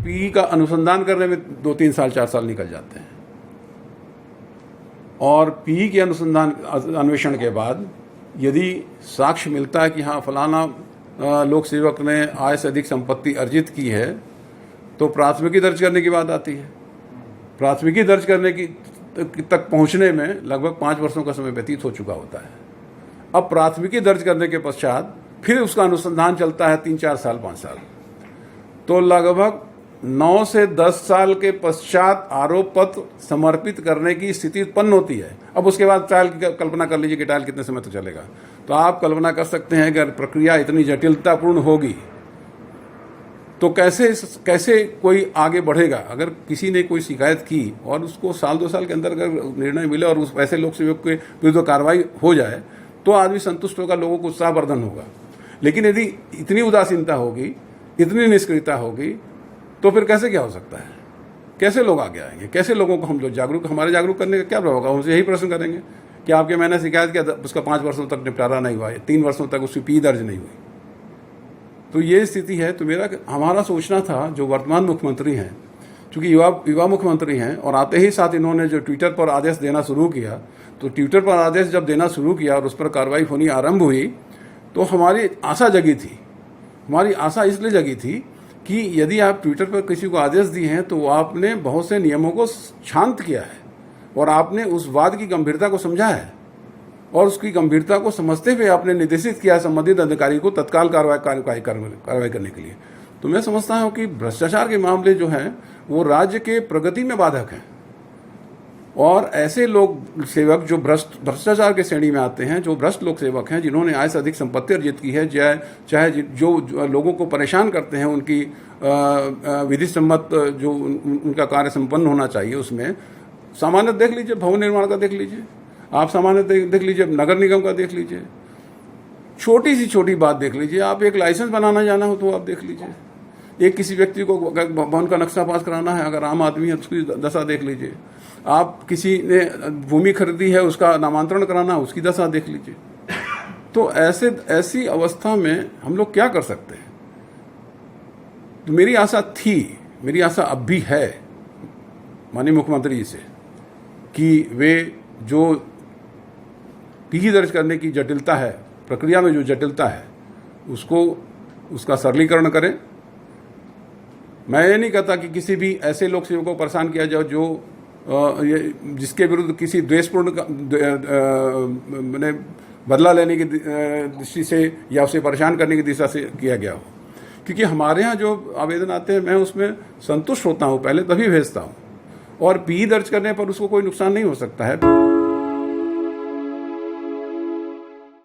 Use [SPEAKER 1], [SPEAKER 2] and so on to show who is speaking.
[SPEAKER 1] P का अनुसंधान करने में 2-3 साल 4 साल निकल जाते हैं, और पी के अनुसंधान अन्वेषण के बाद यदि साक्ष्य मिलता है कि हाँ फलाना लोक सेवक ने आय से अधिक संपत्ति अर्जित की है, तो प्राथमिकी दर्ज करने की बात आती है। प्राथमिकी दर्ज करने की तक पहुंचने में लगभग 5 वर्षों का समय व्यतीत हो चुका होता है। अब प्राथमिकी दर्ज करने के पश्चात फिर उसका अनुसंधान चलता है 3-4 साल 5 साल, तो लगभग 9 से 10 साल के पश्चात आरोप पत्र समर्पित करने की स्थिति उत्पन्न होती है। अब उसके बाद ट्रायल की कल्पना कर लीजिए कि ट्रायल कितने समय तक चलेगा। तो आप कल्पना कर सकते हैं अगर प्रक्रिया इतनी जटिलतापूर्ण होगी तो कैसे कोई आगे बढ़ेगा। अगर किसी ने कोई शिकायत की और उसको साल 2 साल के अंदर अगर निर्णय मिले और उस ऐसे लोक सेवक के विरुद्ध कार्रवाई हो जाए तो आदमी संतुष्ट होगा, लोगों को उत्साहवर्धन होगा। लेकिन यदि इतनी उदासीनता होगी, इतनी निष्क्रियता होगी, तो फिर कैसे क्या हो सकता है? कैसे लोग आगे आएंगे? कैसे लोगों को हम लोग हमारे जागरूक करने का क्या प्रभाव होगा? हमसे यही प्रश्न करेंगे कि आपके मैंने शिकायत किया, उसका 5 वर्षों तक निपटारा नहीं हुआ, 3 वर्षों तक उसकी पी दर्ज नहीं हुई। तो ये स्थिति है। तो हमारा सोचना था, जो वर्तमान मुख्यमंत्री हैं, चूंकि युवा मुख्यमंत्री हैं, और आते ही साथ इन्होंने जो ट्विटर पर आदेश देना शुरू किया, तो ट्विटर पर आदेश जब देना शुरू किया और उस पर कार्रवाई होनी आरंभ हुई, तो हमारी आशा जगी थी। हमारी आशा इसलिए जगी थी कि यदि आप ट्विटर पर किसी को आदेश दिए हैं तो आपने बहुत से नियमों को शांत किया है और आपने उस वाद की गंभीरता को समझा है, और उसकी गंभीरता को समझते हुए आपने निर्देशित किया संबंधित अधिकारी को तत्काल कार्रवाई करने के लिए। तो मैं समझता हूं कि भ्रष्टाचार के मामले जो हैं वो राज्य के प्रगति में बाधक हैं, और ऐसे लोग सेवक जो भ्रष्टाचार के श्रेणी में आते हैं, जो भ्रष्ट लोक सेवक हैं, जिन्होंने आय से अधिक संपत्ति अर्जित की है, चाहे जो लोगों को परेशान करते हैं, उनकी विधि सम्मत जो उनका कार्य संपन्न होना चाहिए, उसमें सामान्य देख लीजिए, भवन निर्माण का देख लीजिए, आप सामान्य देख लीजिए, नगर निगम का देख लीजिए, छोटी सी छोटी बात देख लीजिए, आप एक लाइसेंस बनाना जाना हो तो आप देख लीजिए, एक किसी व्यक्ति को भवन का नक्शा पास कराना है, अगर आम आदमी है उसकी दशा देख लीजिए, आप किसी ने भूमि खरीदी है उसका नामांतरण कराना है उसकी दशा देख लीजिए। तो ऐसी अवस्था में हम लोग क्या कर सकते हैं? तो मेरी आशा अब भी है माननीय मुख्यमंत्री जी से कि वे जो पी दर्ज करने की जटिलता है, प्रक्रिया में जो जटिलता है, उसका सरलीकरण करें। मैं ये नहीं कहता कि किसी भी ऐसे लोक सेवकों को परेशान किया जाए जो जिसके विरुद्ध किसी द्वेषपूर्ण मैंने बदला लेने की दृष्टि से या उसे परेशान करने की दिशा से किया गया हो, क्योंकि हमारे यहाँ जो आवेदन आते हैं मैं उसमें संतुष्ट होता हूँ, पहले तभी भेजता हूँ, और पी दर्ज करने पर उसको कोई नुकसान नहीं हो सकता है।